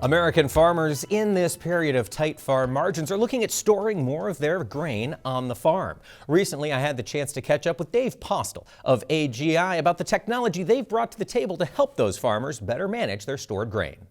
American farmers in this period of tight farm margins are looking at storing more of their grain on the farm. Recently, I had the chance to catch up with Dave Postill of AGI about the technology they've brought to the table to help those farmers better manage their stored grain.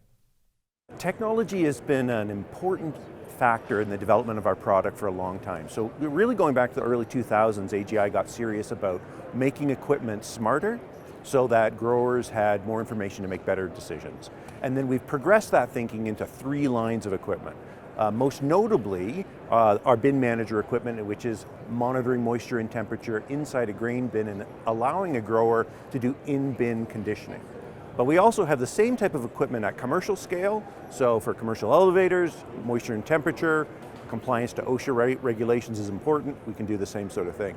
Technology has been an important factor in the development of our product for a long time. So really going back to the early 2000s, AGI got serious about making equipment smarter so that growers had more information to make better decisions. And then we've progressed that thinking into 3 lines of equipment. Most notably, our bin manager equipment, which is monitoring moisture and temperature inside a grain bin and allowing a grower to do in-bin conditioning. But we also have the same type of equipment at commercial scale. So for commercial elevators, moisture and temperature, compliance to OSHA regulations is important. We can do the same sort of thing.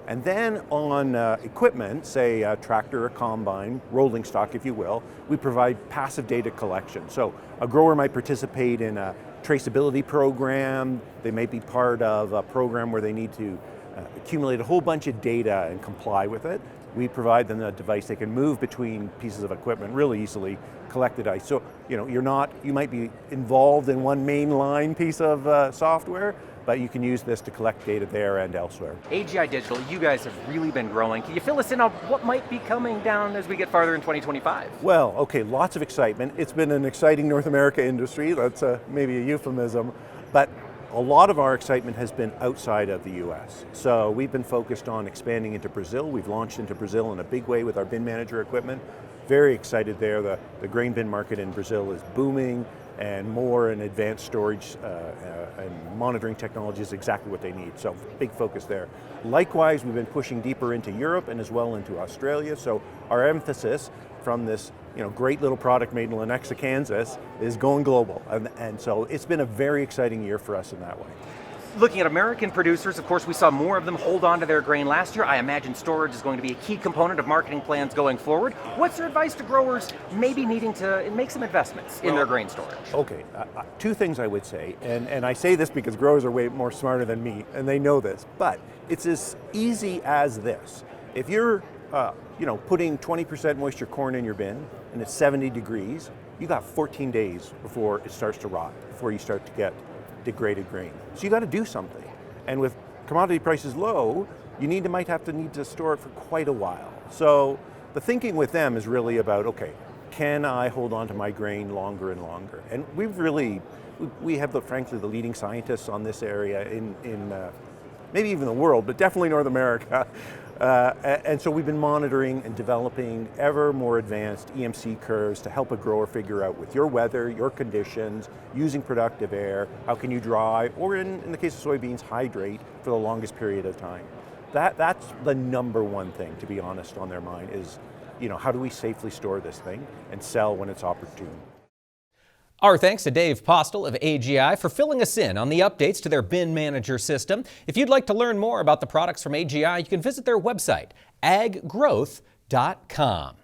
And then on equipment, say a tractor, a combine, rolling stock if you will, we provide passive data collection. So a grower might participate in a traceability program. They may be part of a program where they need to accumulate a whole bunch of data and comply with it. We provide them a device they can move between pieces of equipment really easily, collect the data. So you might be involved in one mainline piece of software, but you can use this to collect data there and elsewhere. AGI Digital, you guys have really been growing. Can you fill us in on what might be coming down as we get farther in 2025? Well, okay, lots of excitement. It's been an exciting North America industry. That's maybe a euphemism, but a lot of our excitement has been outside of the US. So we've been focused on expanding into Brazil. We've launched into Brazil in a big way with our bin manager equipment. Very excited there. The grain bin market in Brazil is booming, and more and advanced storage and monitoring technology is exactly what they need. So big focus there. Likewise, we've been pushing deeper into Europe and as well into Australia. So our emphasis from this great little product made in Lenexa, Kansas is going global. And so it's been a very exciting year for us in that way. Looking at American producers, of course, we saw more of them hold on to their grain last year. I imagine storage is going to be a key component of marketing plans going forward. What's your advice to growers maybe needing to make some investments in their grain storage? Okay, 2 things I would say, and I say this because growers are way more smarter than me, and they know this, but it's as easy as this. If you're putting 20% moisture corn in your bin and it's 70 degrees, you got 14 days before it starts to rot, before you start to get degraded grain. So you got to do something. And with commodity prices low, you might need to store it for quite a while. So the thinking with them is really about, okay, can I hold on to my grain longer and longer? And we have frankly the leading scientists on this area in maybe even the world, but definitely North America. And so we've been monitoring and developing ever more advanced EMC curves to help a grower figure out with your weather, your conditions, using productive air, how can you dry, or in the case of soybeans, hydrate for the longest period of time. That's the number one thing, to be honest, on their mind is, how do we safely store this thing and sell when it's opportune? Our thanks to Dave Postill of AGI for filling us in on the updates to their bin manager system. If you'd like to learn more about the products from AGI, you can visit their website, aggrowth.com.